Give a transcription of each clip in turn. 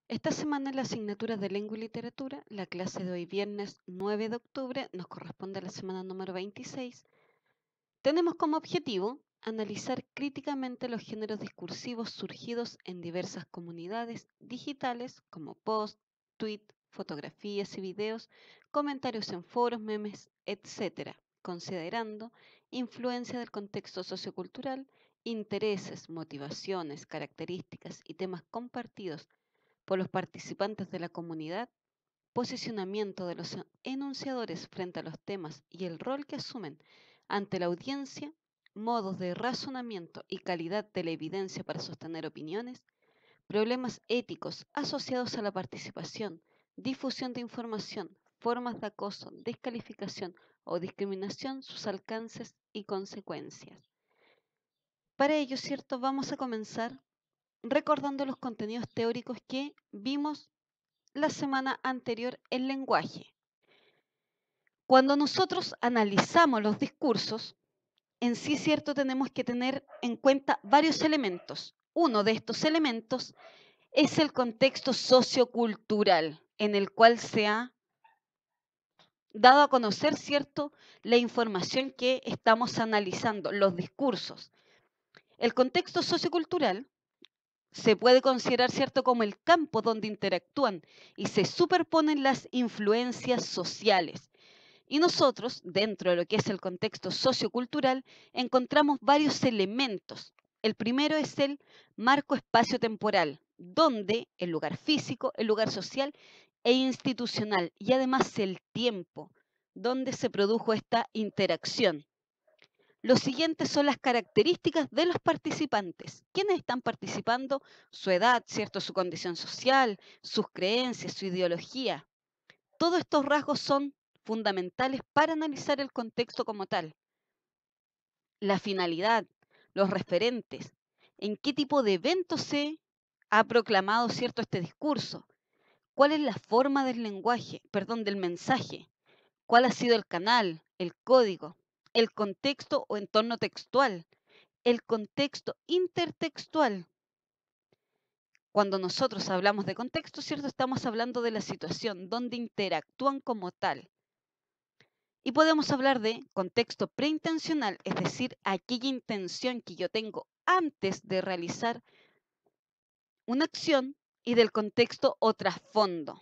Esta semana en la asignatura de Lengua y Literatura, la clase de hoy viernes 9 de octubre nos corresponde a la semana número 26. Tenemos como objetivo analizar críticamente los géneros discursivos surgidos en diversas comunidades digitales como post, tweet, fotografías y videos, comentarios en foros, memes, etc., considerando influencia del contexto sociocultural, intereses, motivaciones, características y temas compartidos por los participantes de la comunidad, posicionamiento de los enunciadores frente a los temas y el rol que asumen ante la audiencia, modos de razonamiento y calidad de la evidencia para sostener opiniones, problemas éticos asociados a la participación, difusión de información, formas de acoso, descalificación o discriminación, sus alcances y consecuencias. Para ello, ¿cierto? Vamos a comenzar recordando los contenidos teóricos que vimos la semana anterior el lenguaje. Cuando nosotros analizamos los discursos, en sí cierto tenemos que tener en cuenta varios elementos. Uno de estos elementos es el contexto sociocultural en el cual se ha dado a conocer, cierto, la información que estamos analizando, los discursos. El contexto sociocultural se puede considerar, cierto, como el campo donde interactúan y se superponen las influencias sociales. Y nosotros, dentro de lo que es el contexto sociocultural, encontramos varios elementos. El primero es el marco espacio-temporal, donde el lugar físico, el lugar social e institucional, y además el tiempo, donde se produjo esta interacción. Los siguientes son las características de los participantes. ¿Quiénes están participando? Su edad, ¿cierto? Su condición social, sus creencias, su ideología. Todos estos rasgos son fundamentales para analizar el contexto como tal. La finalidad, los referentes, en qué tipo de evento se ha proclamado, ¿cierto?, este discurso. ¿Cuál es la forma del lenguaje, perdón, del mensaje? ¿Cuál ha sido el canal, el código, el contexto o entorno textual? El contexto intertextual. Cuando nosotros hablamos de contexto, ¿cierto? Estamos hablando de la situación donde interactúan como tal. Y podemos hablar de contexto preintencional, es decir, aquella intención que yo tengo antes de realizar una acción, y del contexto o trasfondo.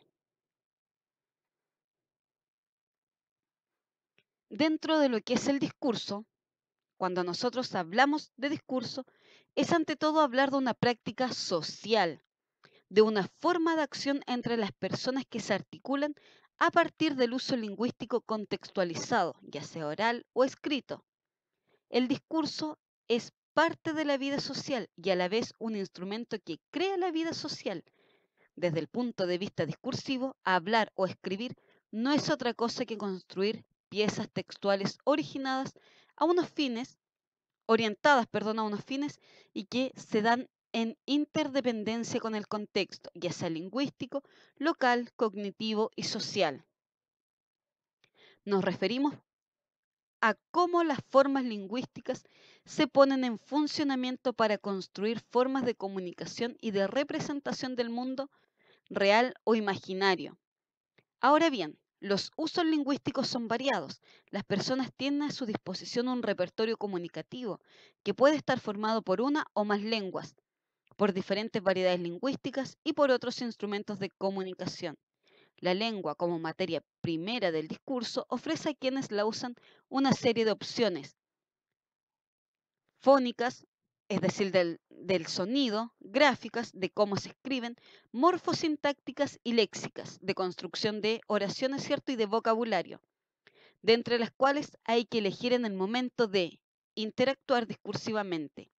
Dentro de lo que es el discurso, cuando nosotros hablamos de discurso, es ante todo hablar de una práctica social, de una forma de acción entre las personas que se articulan a partir del uso lingüístico contextualizado, ya sea oral o escrito. El discurso es parte de la vida social y a la vez un instrumento que crea la vida social. Desde el punto de vista discursivo, hablar o escribir no es otra cosa que construir piezas textuales a unos fines, orientadas, perdón, a unos fines y que se dan en interdependencia con el contexto, ya sea lingüístico, local, cognitivo y social. Nos referimos a cómo las formas lingüísticas se ponen en funcionamiento para construir formas de comunicación y de representación del mundo real o imaginario. Ahora bien, los usos lingüísticos son variados. Las personas tienen a su disposición un repertorio comunicativo que puede estar formado por una o más lenguas, por diferentes variedades lingüísticas y por otros instrumentos de comunicación. La lengua, como materia primera del discurso, ofrece a quienes la usan una serie de opciones fónicas, es decir, del sonido, gráficas, de cómo se escriben, morfosintácticas y léxicas, de construcción de oraciones, ¿cierto? Y de vocabulario, de entre las cuales hay que elegir en el momento de interactuar discursivamente.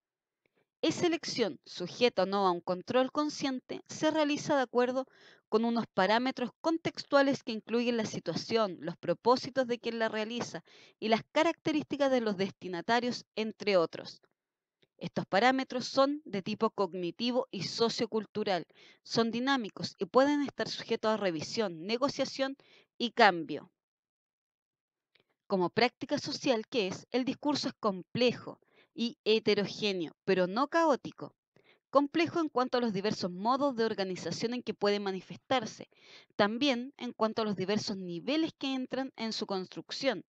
Esa elección, sujeta o no a un control consciente, se realiza de acuerdo con unos parámetros contextuales que incluyen la situación, los propósitos de quien la realiza y las características de los destinatarios, entre otros. Estos parámetros son de tipo cognitivo y sociocultural, son dinámicos y pueden estar sujetos a revisión, negociación y cambio. Como práctica social que es, el discurso es complejo y heterogéneo, pero no caótico. complejo en cuanto a los diversos modos de organización en que puede manifestarse, también en cuanto a los diversos niveles que entran en su construcción,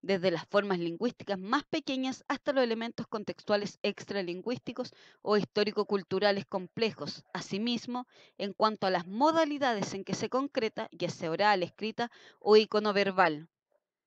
desde las formas lingüísticas más pequeñas hasta los elementos contextuales extralingüísticos o histórico-culturales complejos. Asimismo, en cuanto a las modalidades en que se concreta, ya sea oral, escrita o icono-verbal.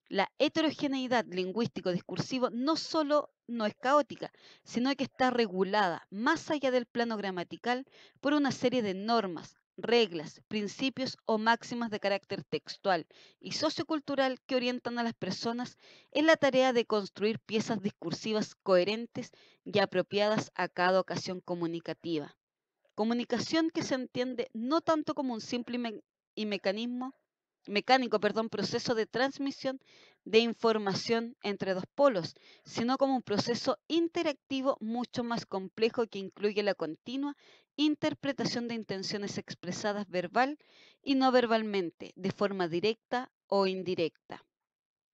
La heterogeneidad lingüístico-discursivo no solo no es caótica, sino que está regulada más allá del plano gramatical por una serie de normas, reglas, principios o máximas de carácter textual y sociocultural que orientan a las personas en la tarea de construir piezas discursivas coherentes y apropiadas a cada ocasión comunicativa. Comunicación que se entiende no tanto como un simple y mecánico, proceso de transmisión de información entre dos polos, sino como un proceso interactivo mucho más complejo que incluye la continua interpretación de intenciones expresadas verbal y no verbalmente, de forma directa o indirecta,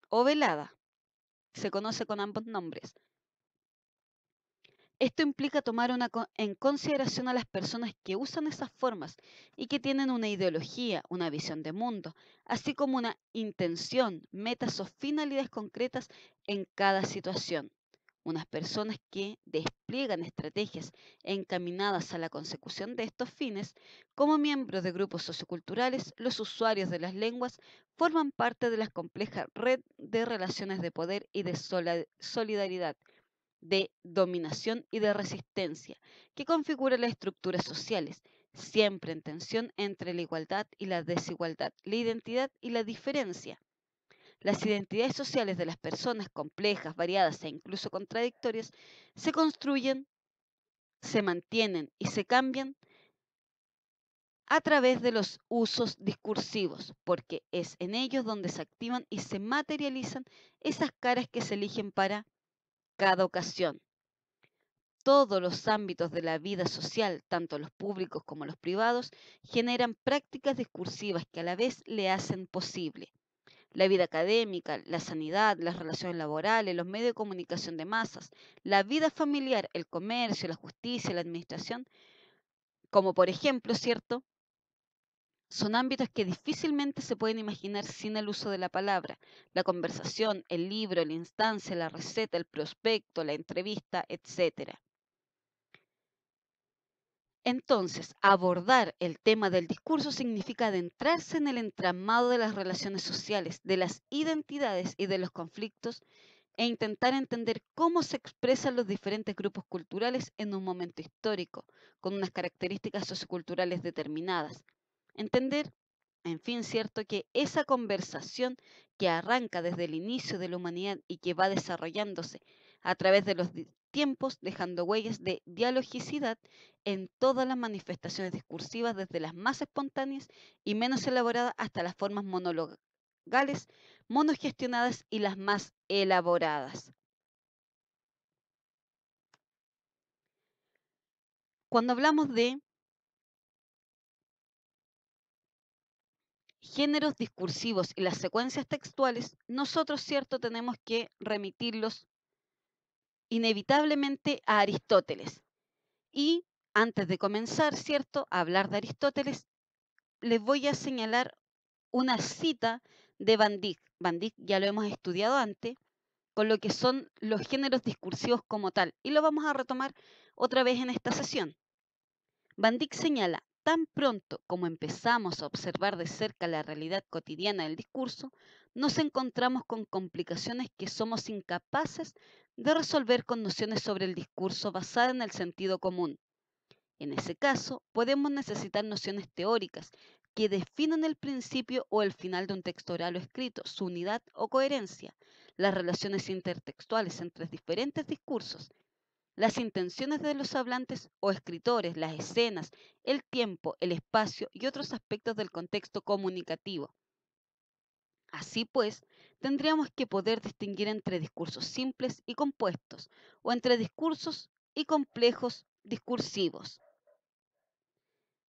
o velada. Se conoce con ambos nombres. Esto implica tomar en consideración a las personas que usan esas formas y que tienen una ideología, una visión de mundo, así como una intención, metas o finalidades concretas en cada situación. Unas personas que despliegan estrategias encaminadas a la consecución de estos fines, como miembros de grupos socioculturales, los usuarios de las lenguas forman parte de la compleja red de relaciones de poder y de solidaridad, de dominación y de resistencia que configura las estructuras sociales, siempre en tensión entre la igualdad y la desigualdad, la identidad y la diferencia. Las identidades sociales de las personas, complejas, variadas e incluso contradictorias, se construyen, se mantienen y se cambian a través de los usos discursivos, porque es en ellos donde se activan y se materializan esas caras que se eligen para cada ocasión. Todos los ámbitos de la vida social, tanto los públicos como los privados, generan prácticas discursivas que a la vez le hacen posible. La vida académica, la sanidad, las relaciones laborales, los medios de comunicación de masas, la vida familiar, el comercio, la justicia, la administración, como por ejemplo, ¿cierto? Son ámbitos que difícilmente se pueden imaginar sin el uso de la palabra, la conversación, el libro, la instancia, la receta, el prospecto, la entrevista, etc. Entonces, abordar el tema del discurso significa adentrarse en el entramado de las relaciones sociales, de las identidades y de los conflictos e intentar entender cómo se expresan los diferentes grupos culturales en un momento histórico, con unas características socioculturales determinadas. Entender, en fin, cierto, que esa conversación que arranca desde el inicio de la humanidad y que va desarrollándose a través de los tiempos, dejando huellas de dialogicidad en todas las manifestaciones discursivas, desde las más espontáneas y menos elaboradas hasta las formas monologales, monogestionadas y las más elaboradas. Cuando hablamos de géneros discursivos y las secuencias textuales, nosotros, cierto, tenemos que remitirlos inevitablemente a Aristóteles. Y antes de comenzar, cierto, a hablar de Aristóteles, les voy a señalar una cita de Van Dyck. Van Dyck ya lo hemos estudiado antes, con lo que son los géneros discursivos como tal, y lo vamos a retomar otra vez en esta sesión. Van Dyck señala, tan pronto como empezamos a observar de cerca la realidad cotidiana del discurso, nos encontramos con complicaciones que somos incapaces de resolver con nociones sobre el discurso basadas en el sentido común. En ese caso, podemos necesitar nociones teóricas que definan el principio o el final de un texto oral o escrito, su unidad o coherencia, las relaciones intertextuales entre diferentes discursos, las intenciones de los hablantes o escritores, las escenas, el tiempo, el espacio y otros aspectos del contexto comunicativo. Así pues, tendríamos que poder distinguir entre discursos simples y compuestos, o entre discursos y complejos discursivos.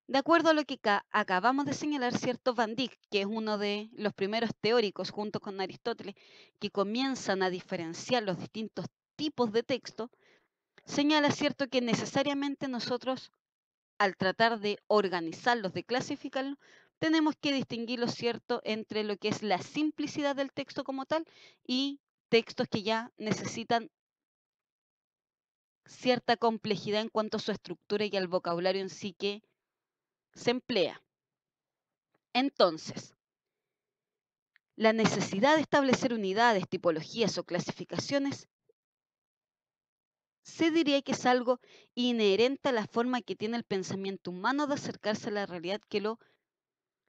De acuerdo a lo que acabamos de señalar, cierto, Van Dyck, que es uno de los primeros teóricos junto con Aristóteles que comienzan a diferenciar los distintos tipos de texto, señala, cierto, que necesariamente nosotros, al tratar de organizarlos, de clasificarlos, tenemos que distinguirlo, cierto, entre lo que es la simplicidad del texto como tal y textos que ya necesitan cierta complejidad en cuanto a su estructura y al vocabulario en sí que se emplea. Entonces, la necesidad de establecer unidades, tipologías o clasificaciones se diría que es algo inherente a la forma que tiene el pensamiento humano de acercarse a la realidad que lo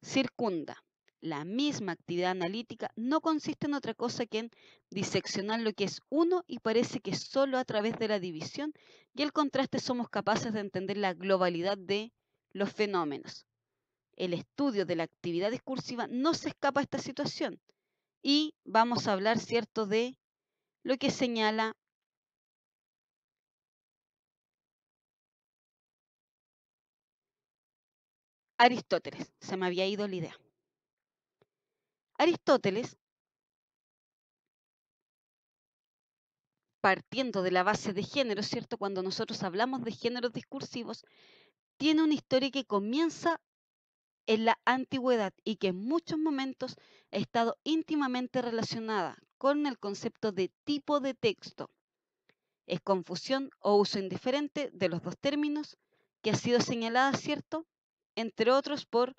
circunda. La misma actividad analítica no consiste en otra cosa que en diseccionar lo que es uno y parece que solo a través de la división y el contraste somos capaces de entender la globalidad de los fenómenos. El estudio de la actividad discursiva no se escapa a esta situación y vamos a hablar, cierto, de lo que señala Aristóteles. Se me había ido la idea. Aristóteles, partiendo de la base de género, ¿cierto? Cuando nosotros hablamos de géneros discursivos, tiene una historia que comienza en la antigüedad y que en muchos momentos ha estado íntimamente relacionada con el concepto de tipo de texto. Es confusión o uso indiferente de los dos términos que ha sido señalada, ¿cierto? Entre otros por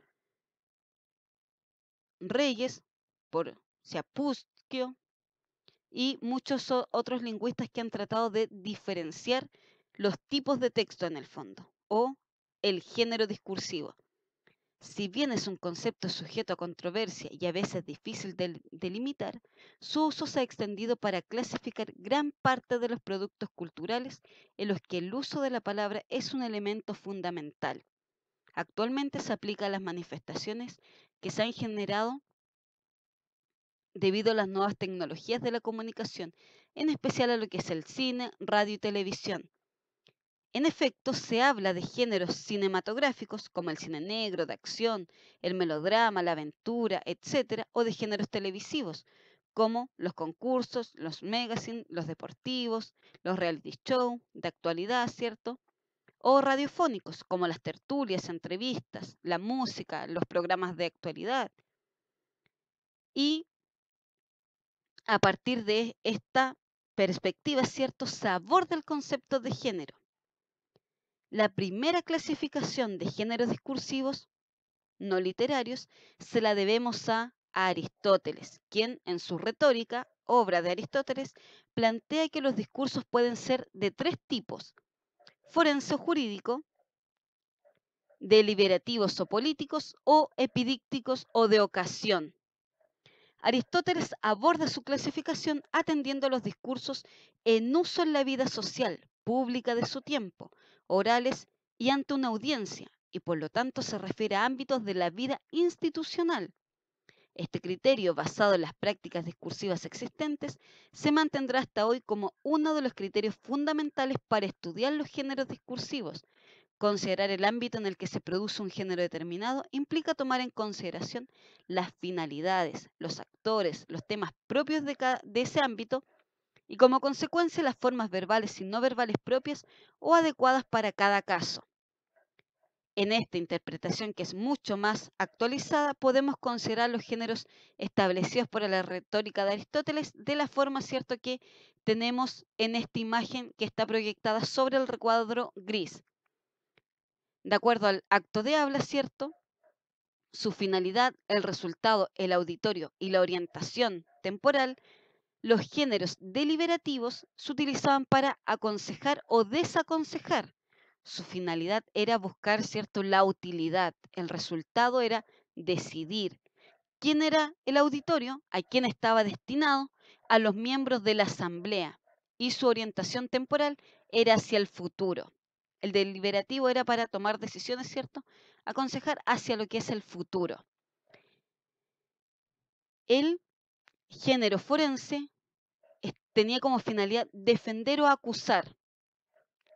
Reyes, por Shapusquio y muchos otros lingüistas que han tratado de diferenciar los tipos de texto en el fondo o el género discursivo. Si bien es un concepto sujeto a controversia y a veces difícil de delimitar, su uso se ha extendido para clasificar gran parte de los productos culturales en los que el uso de la palabra es un elemento fundamental. Actualmente se aplica a las manifestaciones que se han generado debido a las nuevas tecnologías de la comunicación, en especial a lo que es el cine, radio y televisión. En efecto, se habla de géneros cinematográficos como el cine negro, de acción, el melodrama, la aventura, etcétera, o de géneros televisivos como los concursos, los magazines, los deportivos, los reality show de actualidad, ¿cierto? O radiofónicos como las tertulias, entrevistas, la música, los programas de actualidad. Y a partir de esta perspectiva, cierto sabor del concepto de género. La primera clasificación de géneros discursivos no literarios se la debemos a Aristóteles, quien en su retórica, obra de Aristóteles, plantea que los discursos pueden ser de tres tipos: forense o jurídico, deliberativos o políticos, o epidícticos o de ocasión. Aristóteles aborda su clasificación atendiendo a los discursos en uso en la vida social, pública de su tiempo, orales y ante una audiencia, y por lo tanto se refiere a ámbitos de la vida institucional. Este criterio, basado en las prácticas discursivas existentes, se mantendrá hasta hoy como uno de los criterios fundamentales para estudiar los géneros discursivos. Considerar el ámbito en el que se produce un género determinado implica tomar en consideración las finalidades, los actores, los temas propios de ese ámbito y como consecuencia las formas verbales y no verbales propias o adecuadas para cada caso. En esta interpretación, que es mucho más actualizada, podemos considerar los géneros establecidos por la retórica de Aristóteles de la forma, cierto, que tenemos en esta imagen que está proyectada sobre el recuadro gris. De acuerdo al acto de habla, ¿cierto? Su finalidad, el resultado, el auditorio y la orientación temporal, los géneros deliberativos se utilizaban para aconsejar o desaconsejar. Su finalidad era buscar, ¿cierto?, la utilidad. El resultado era decidir. ¿Quién era el auditorio? ¿A quién estaba destinado? A los miembros de la asamblea. Y su orientación temporal era hacia el futuro. El deliberativo era para tomar decisiones, ¿cierto? Aconsejar hacia lo que es el futuro. El género forense tenía como finalidad defender o acusar.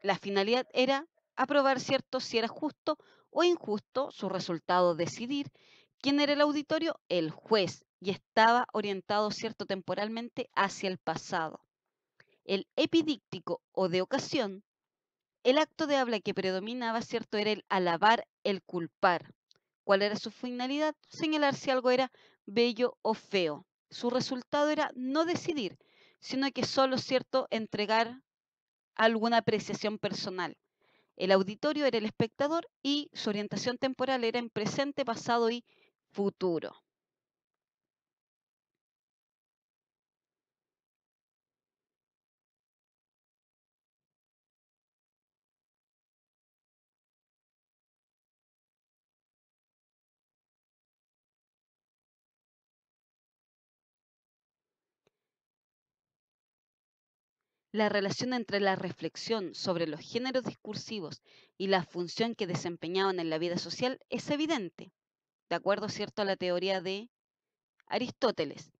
La finalidad era aprobar, ¿cierto?, si era justo o injusto su resultado, decidir. ¿Quién era el auditorio? El juez, y estaba orientado, temporalmente hacia el pasado. El epidíctico o de ocasión El acto de habla que predominaba, ¿cierto?, era el alabar, el culpar. ¿Cuál era su finalidad? Señalar si algo era bello o feo. Su resultado era no decidir, sino que solo, ¿cierto?, entregar alguna apreciación personal. El auditorio era el espectador y su orientación temporal era en presente, pasado y futuro. La relación entre la reflexión sobre los géneros discursivos y la función que desempeñaban en la vida social es evidente, de acuerdo, ¿cierto?, a la teoría de Aristóteles.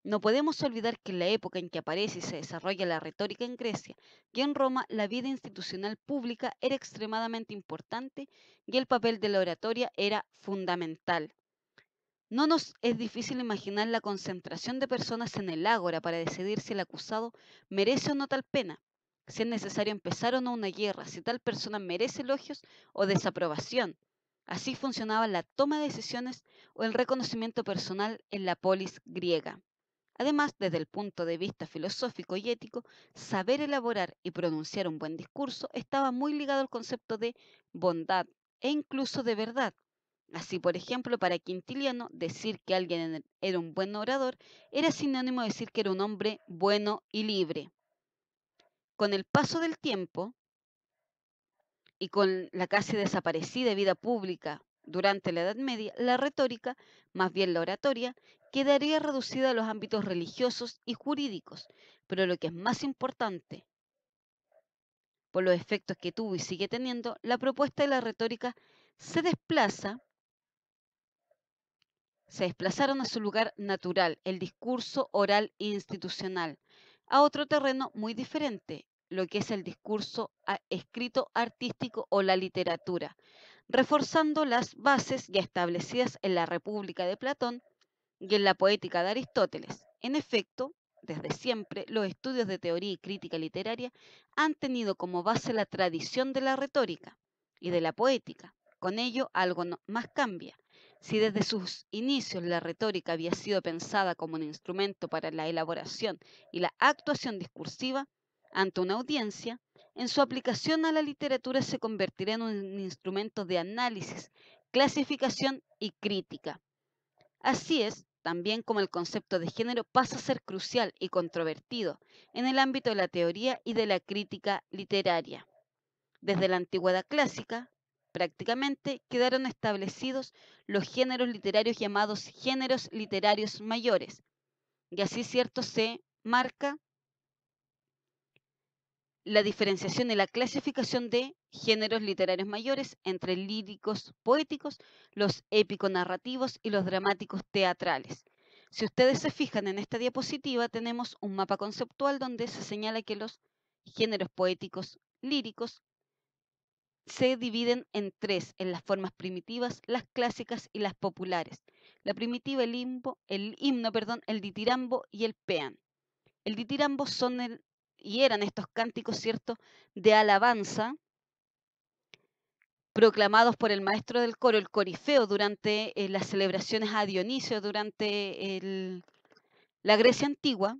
No podemos olvidar que en la época en que aparece y se desarrolla la retórica en Grecia y en Roma, la vida institucional pública era extremadamente importante y el papel de la oratoria era fundamental. No nos es difícil imaginar la concentración de personas en el ágora para decidir si el acusado merece o no tal pena, si es necesario empezar o no una guerra, si tal persona merece elogios o desaprobación. Así funcionaba la toma de decisiones o el reconocimiento personal en la polis griega. Además, desde el punto de vista filosófico y ético, saber elaborar y pronunciar un buen discurso estaba muy ligado al concepto de bondad e incluso de verdad. Así, por ejemplo, para Quintiliano, decir que alguien era un buen orador era sinónimo de decir que era un hombre bueno y libre. Con el paso del tiempo y con la casi desaparecida vida pública durante la Edad Media, la retórica, más bien la oratoria, quedaría reducida a los ámbitos religiosos y jurídicos. Pero lo que es más importante, por los efectos que tuvo y sigue teniendo, la propuesta de la retórica se desplaza se desplazaron a su lugar natural, el discurso oral institucional, a otro terreno muy diferente, lo que es el discurso escrito artístico o la literatura, reforzando las bases ya establecidas en la República de Platón y en la poética de Aristóteles. En efecto, desde siempre, los estudios de teoría y crítica literaria han tenido como base la tradición de la retórica y de la poética. Con ello, algo más cambia. Si desde sus inicios la retórica había sido pensada como un instrumento para la elaboración y la actuación discursiva ante una audiencia, en su aplicación a la literatura se convertirá en un instrumento de análisis, clasificación y crítica. Así es, también como el concepto de género pasa a ser crucial y controvertido en el ámbito de la teoría y de la crítica literaria. Desde la antigüedad clásica, prácticamente quedaron establecidos los géneros literarios llamados géneros literarios mayores, y así cierto se marca la diferenciación y la clasificación de géneros literarios mayores entre líricos poéticos, los épicos narrativos y los dramáticos teatrales. Si ustedes se fijan en esta diapositiva, tenemos un mapa conceptual donde se señala que los géneros poéticos líricos se dividen en tres, en las formas primitivas, las clásicas y las populares. La primitiva, el himno, perdón, el ditirambo y el peán. El ditirambo y eran estos cánticos, ¿cierto?, de alabanza proclamados por el maestro del coro, el corifeo, durante las celebraciones a Dionisio, durante la Grecia antigua,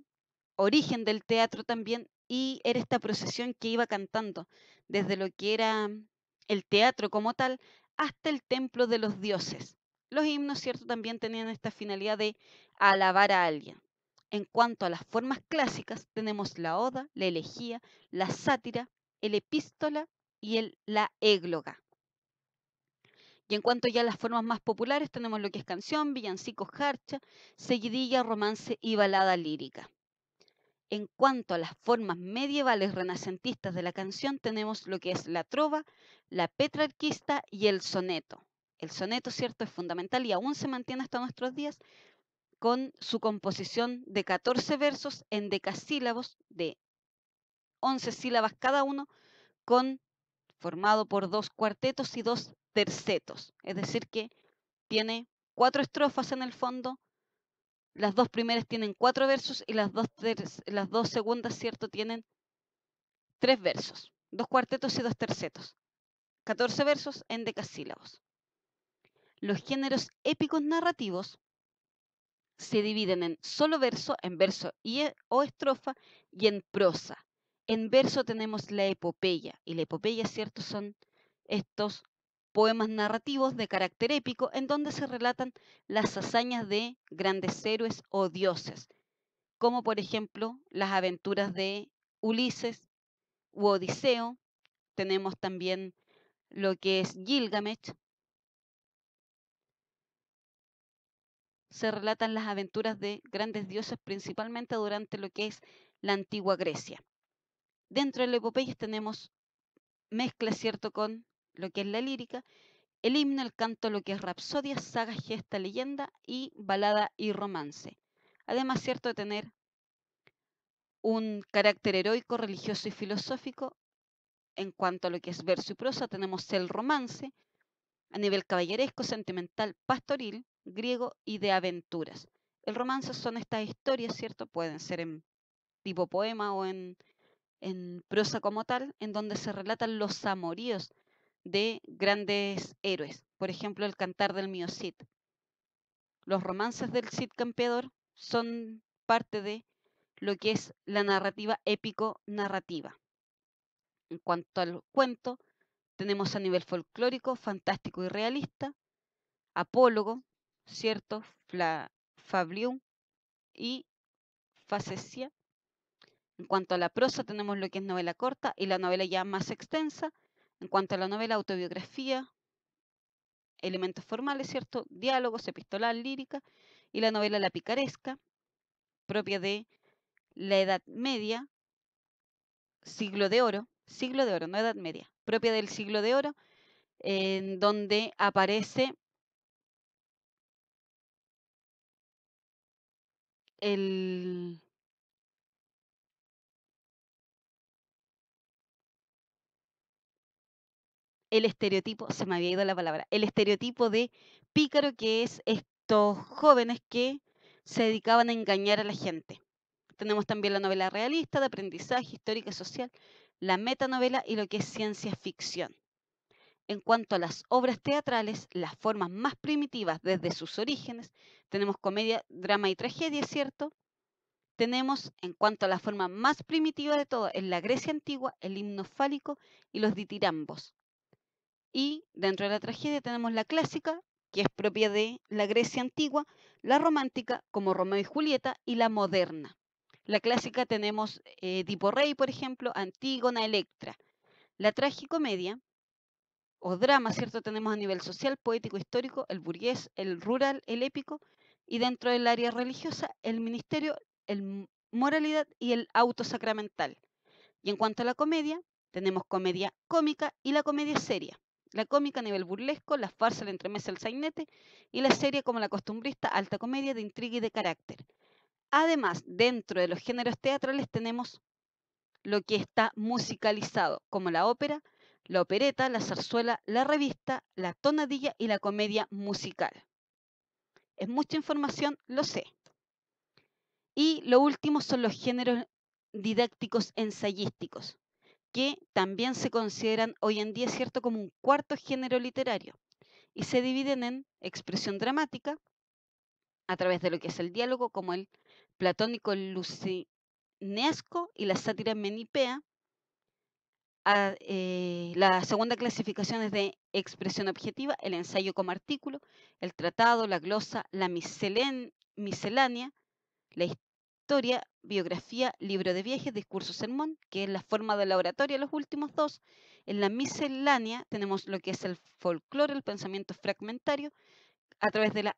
origen del teatro también, y era esta procesión que iba cantando desde lo que era el teatro como tal hasta el templo de los dioses. Los himnos, ¿cierto?, también tenían esta finalidad de alabar a alguien. En cuanto a las formas clásicas, tenemos la oda, la elegía, la sátira, el epístola y la égloga. Y en cuanto ya a las formas más populares, tenemos lo que es canción, villancicos, jarcha, seguidilla, romance y balada lírica. En cuanto a las formas medievales renacentistas de la canción, tenemos lo que es la trova, la petrarquista y el soneto. El soneto, cierto, es fundamental y aún se mantiene hasta nuestros días con su composición de 14 versos en decasílabos de 11 sílabas cada uno, formado por 2 cuartetos y 2 tercetos. Es decir, que tiene 4 estrofas en el fondo. Las 2 primeras tienen 4 versos y las dos segundas, ¿cierto?, tienen 3 versos. 2 cuartetos y 2 tercetos. 14 versos en decasílabos. Los géneros épicos narrativos se dividen en solo verso, en verso o estrofa, y en prosa. En verso tenemos la epopeya, y la epopeya, ¿cierto?, son estos poemas narrativos de carácter épico en donde se relatan las hazañas de grandes héroes o dioses, como por ejemplo las aventuras de Ulises u Odiseo. Tenemos también lo que es Gilgamesh. Se relatan las aventuras de grandes dioses principalmente durante lo que es la antigua Grecia. Dentro de la epopeya tenemos mezcla, ¿cierto?, con lo que es la lírica, el himno, el canto, lo que es rapsodia, saga, gesta, leyenda y balada y romance. Además, ¿cierto?, de tener un carácter heroico, religioso y filosófico. En cuanto a lo que es verso y prosa, tenemos el romance a nivel caballeresco, sentimental, pastoril, griego y de aventuras. El romance son estas historias, ¿cierto? Pueden ser en tipo poema o en prosa como tal, en donde se relatan los amoríos de grandes héroes. Por ejemplo, el Cantar del mío Cid. Los romances del Cid Campeador son parte de lo que es la narrativa épico-narrativa. En cuanto al cuento, tenemos a nivel folclórico, fantástico y realista, apólogo, ¿cierto? Fablium y facesia. En cuanto a la prosa, tenemos lo que es novela corta y la novela ya más extensa. En cuanto a la novela, autobiografía, elementos formales, ¿cierto? Diálogos, epistolar, lírica. Y la novela la picaresca, propia de la Edad Media, siglo de oro, no Edad Media, propia del siglo de oro, en donde aparece el estereotipo, se me había ido la palabra, el estereotipo de pícaro, que es estos jóvenes que se dedicaban a engañar a la gente. Tenemos también la novela realista, de aprendizaje, histórica y social, la metanovela y lo que es ciencia ficción. En cuanto a las obras teatrales, las formas más primitivas desde sus orígenes, tenemos comedia, drama y tragedia, ¿cierto? Tenemos, en cuanto a la forma más primitiva de todo, en la Grecia antigua, el himno fálico y los ditirambos. Y dentro de la tragedia tenemos la clásica, que es propia de la Grecia antigua, la romántica, como Romeo y Julieta, y la moderna. La clásica tenemos Edipo Rey, por ejemplo, Antígona, Electra. La tragicomedia o drama, ¿cierto? Tenemos a nivel social, poético, histórico, el burgués, el rural, el épico, y dentro del área religiosa, el ministerio, el moralidad y el autosacramental. Y en cuanto a la comedia, tenemos comedia cómica y la comedia seria. La cómica a nivel burlesco, la farsa, el entremesa, el sainete, y la serie como la costumbrista, alta comedia de intriga y de carácter. Además, dentro de los géneros teatrales tenemos lo que está musicalizado, como la ópera, la opereta, la zarzuela, la revista, la tonadilla y la comedia musical. Es mucha información, lo sé. Y lo último son los géneros didácticos ensayísticos, que también se consideran hoy en día, ¿cierto?, como un cuarto género literario, y se dividen en expresión dramática, a través de lo que es el diálogo, como el platónico lucinesco y la sátira menipea. La segunda clasificación es de expresión objetiva, el ensayo como artículo, el tratado, la glosa, la miscelánea, la historia, biografía, libro de viajes, discurso, sermón, que es la forma de la oratoria, los últimos dos. En la miscelánea tenemos lo que es el folclore, el pensamiento fragmentario, a través de la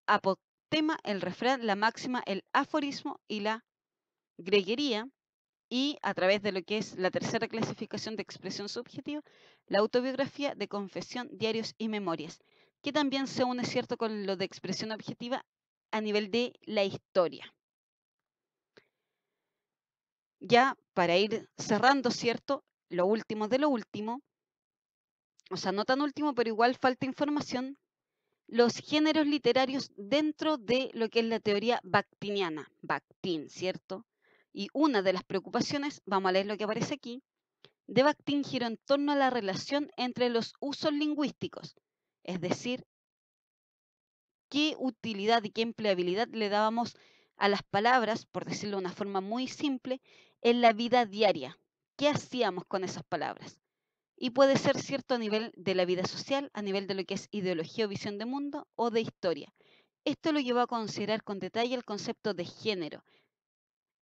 apotema, el refrán, la máxima, el aforismo y la greguería. Y a través de lo que es la tercera clasificación de expresión subjetiva, la autobiografía, de confesión, diarios y memorias, que también se une, ¿cierto?, con lo de expresión objetiva a nivel de la historia. Ya para ir cerrando, ¿cierto?, lo último de lo último, o sea, no tan último, pero igual falta información, los géneros literarios dentro de lo que es la teoría bakhtiniana, Bakhtin, ¿cierto? Y una de las preocupaciones, vamos a leer lo que aparece aquí, de Bakhtin giró en torno a la relación entre los usos lingüísticos, es decir, qué utilidad y qué empleabilidad le dábamos a las palabras, por decirlo de una forma muy simple, en la vida diaria. ¿Qué hacíamos con esas palabras? Y puede ser cierto a nivel de la vida social, a nivel de lo que es ideología o visión de mundo o de historia. Esto lo llevó a considerar con detalle el concepto de género,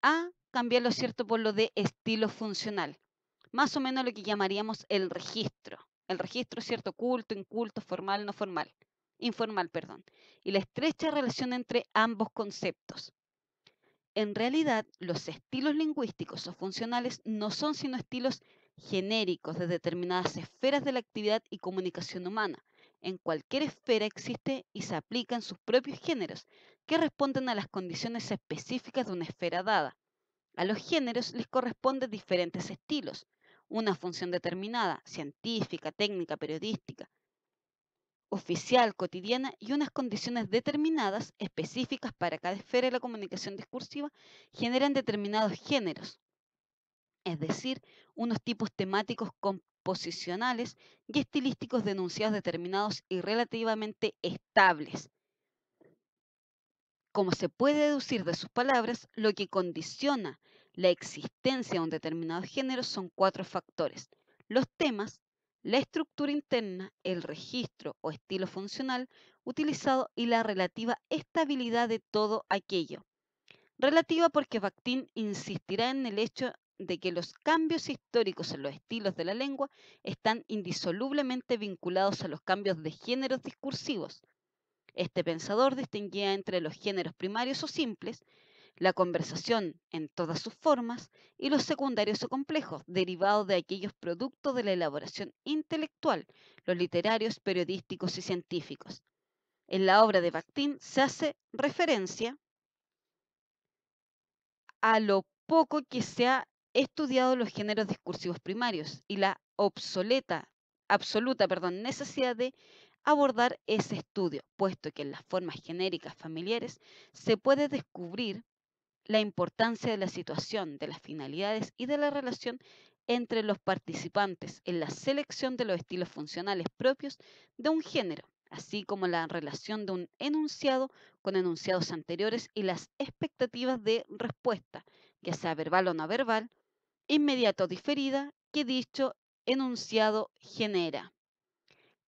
a cambiarlo cierto por lo de estilo funcional, más o menos lo que llamaríamos el registro. El registro, cierto, culto, inculto, formal, no formal, informal, perdón, y la estrecha relación entre ambos conceptos. En realidad, los estilos lingüísticos o funcionales no son sino estilos genéricos de determinadas esferas de la actividad y comunicación humana. En cualquier esfera existe y se aplican sus propios géneros, que responden a las condiciones específicas de una esfera dada. A los géneros les corresponden diferentes estilos, una función determinada, científica, técnica, periodística, oficial, cotidiana y unas condiciones determinadas, específicas para cada esfera de la comunicación discursiva, generan determinados géneros, es decir, unos tipos temáticos composicionales y estilísticos de enunciados determinados y relativamente estables. Como se puede deducir de sus palabras, lo que condiciona la existencia de un determinado género son cuatro factores: los temas, la estructura interna, el registro o estilo funcional utilizado y la relativa estabilidad de todo aquello. Relativa porque Bakhtin insistirá en el hecho de que los cambios históricos en los estilos de la lengua están indisolublemente vinculados a los cambios de géneros discursivos. Este pensador distinguía entre los géneros primarios o simples, la conversación en todas sus formas, y los secundarios o complejos, derivados de aquellos productos de la elaboración intelectual, los literarios, periodísticos y científicos. En la obra de Bakhtin se hace referencia a lo poco que se ha estudiado los géneros discursivos primarios y la absoluta necesidad de abordar ese estudio, puesto que en las formas genéricas familiares se puede descubrir la importancia de la situación, de las finalidades y de la relación entre los participantes en la selección de los estilos funcionales propios de un género, así como la relación de un enunciado con enunciados anteriores y las expectativas de respuesta, ya sea verbal o no verbal, inmediata o diferida, que dicho enunciado genera.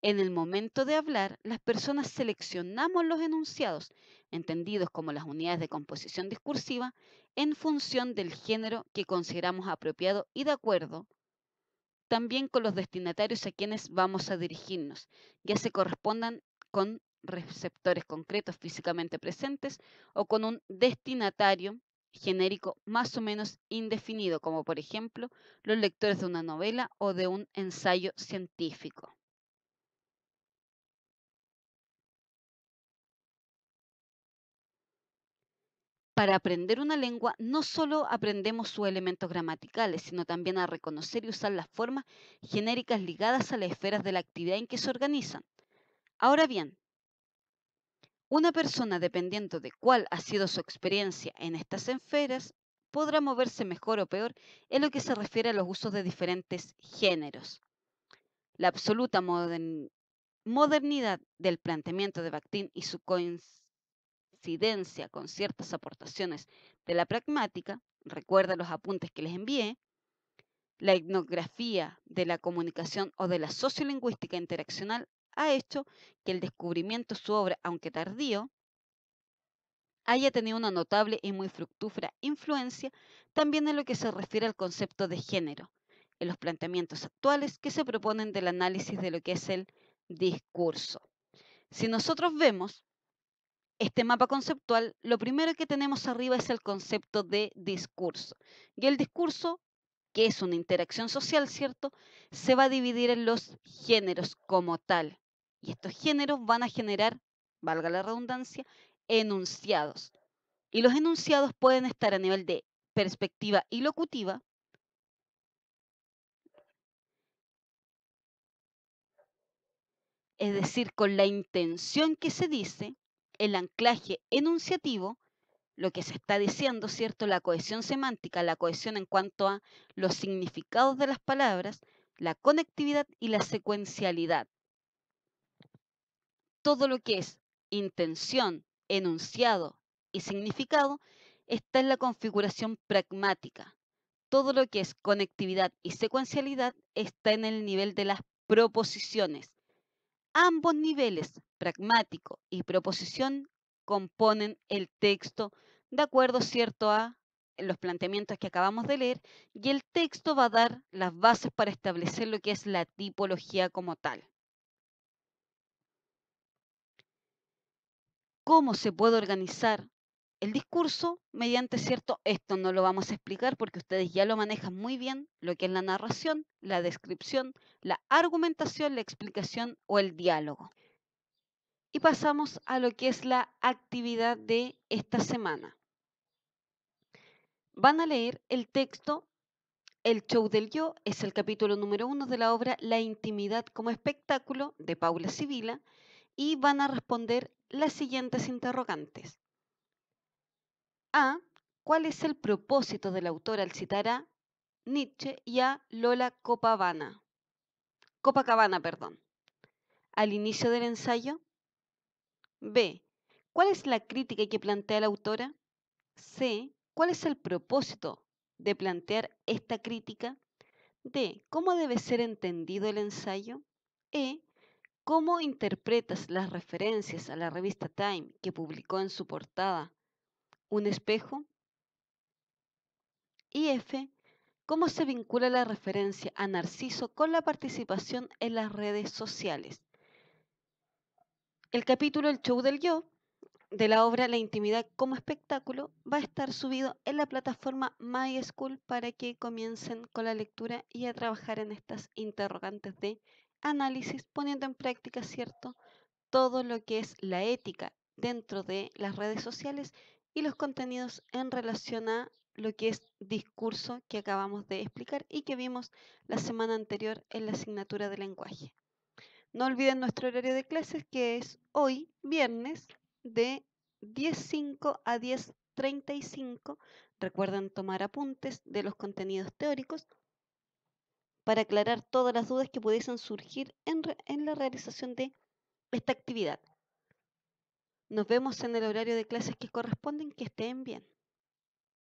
En el momento de hablar, las personas seleccionamos los enunciados, entendidos como las unidades de composición discursiva, en función del género que consideramos apropiado y de acuerdo también con los destinatarios a quienes vamos a dirigirnos, ya se correspondan con receptores concretos físicamente presentes o con un destinatario genérico más o menos indefinido, como por ejemplo los lectores de una novela o de un ensayo científico. Para aprender una lengua no solo aprendemos sus elementos gramaticales, sino también a reconocer y usar las formas genéricas ligadas a las esferas de la actividad en que se organizan. Ahora bien, una persona, dependiendo de cuál ha sido su experiencia en estas esferas, podrá moverse mejor o peor en lo que se refiere a los usos de diferentes géneros. La absoluta modernidad del planteamiento de Bakhtin y su coincidencia con ciertas aportaciones de la pragmática, recuerda los apuntes que les envié, la etnografía de la comunicación o de la sociolingüística interaccional ha hecho que el descubrimiento de su obra, aunque tardío, haya tenido una notable y muy fructífera influencia también en lo que se refiere al concepto de género, en los planteamientos actuales que se proponen del análisis de lo que es el discurso. Si nosotros vemos este mapa conceptual, lo primero que tenemos arriba es el concepto de discurso. Y el discurso, que es una interacción social, ¿cierto?, se va a dividir en los géneros como tal. Y estos géneros van a generar, valga la redundancia, enunciados. Y los enunciados pueden estar a nivel de perspectiva ilocutiva, es decir, con la intención que se dice, el anclaje enunciativo, lo que se está diciendo, ¿cierto? La cohesión semántica, la cohesión en cuanto a los significados de las palabras, la conectividad y la secuencialidad. Todo lo que es intención, enunciado y significado está en la configuración pragmática. Todo lo que es conectividad y secuencialidad está en el nivel de las proposiciones. Ambos niveles, pragmático y proposición, componen el texto de acuerdo, ¿cierto?, a los planteamientos que acabamos de leer, y el texto va a dar las bases para establecer lo que es la tipología como tal. ¿Cómo se puede organizar el discurso? Mediante, ¿cierto? Esto no lo vamos a explicar porque ustedes ya lo manejan muy bien, lo que es la narración, la descripción, la argumentación, la explicación o el diálogo. Y pasamos a lo que es la actividad de esta semana. Van a leer el texto El show del yo, es el capítulo número 1 de la obra La intimidad como espectáculo de Paula Sibila, y van a responder las siguientes interrogantes. A. ¿Cuál es el propósito del autor al citar a Nietzsche y a Lola Copacabana, al inicio del ensayo? B. ¿Cuál es la crítica que plantea la autora? C. ¿Cuál es el propósito de plantear esta crítica? D. ¿Cómo debe ser entendido el ensayo? E. ¿Cómo interpretas las referencias a la revista Time que publicó en su portada un espejo? Y F. ¿Cómo se vincula la referencia a Narciso con la participación en las redes sociales? El capítulo El show del yo de la obra La intimidad como espectáculo va a estar subido en la plataforma MySchool para que comiencen con la lectura y a trabajar en estas interrogantes de análisis, poniendo en práctica, ¿cierto?, todo lo que es la ética dentro de las redes sociales y los contenidos en relación a lo que es discurso que acabamos de explicar y que vimos la semana anterior en la asignatura de lenguaje. No olviden nuestro horario de clases, que es hoy, viernes, de 10:05 a 10:35. Recuerden tomar apuntes de los contenidos teóricos para aclarar todas las dudas que pudiesen surgir en la realización de esta actividad. Nos vemos en el horario de clases que corresponden. Que estén bien.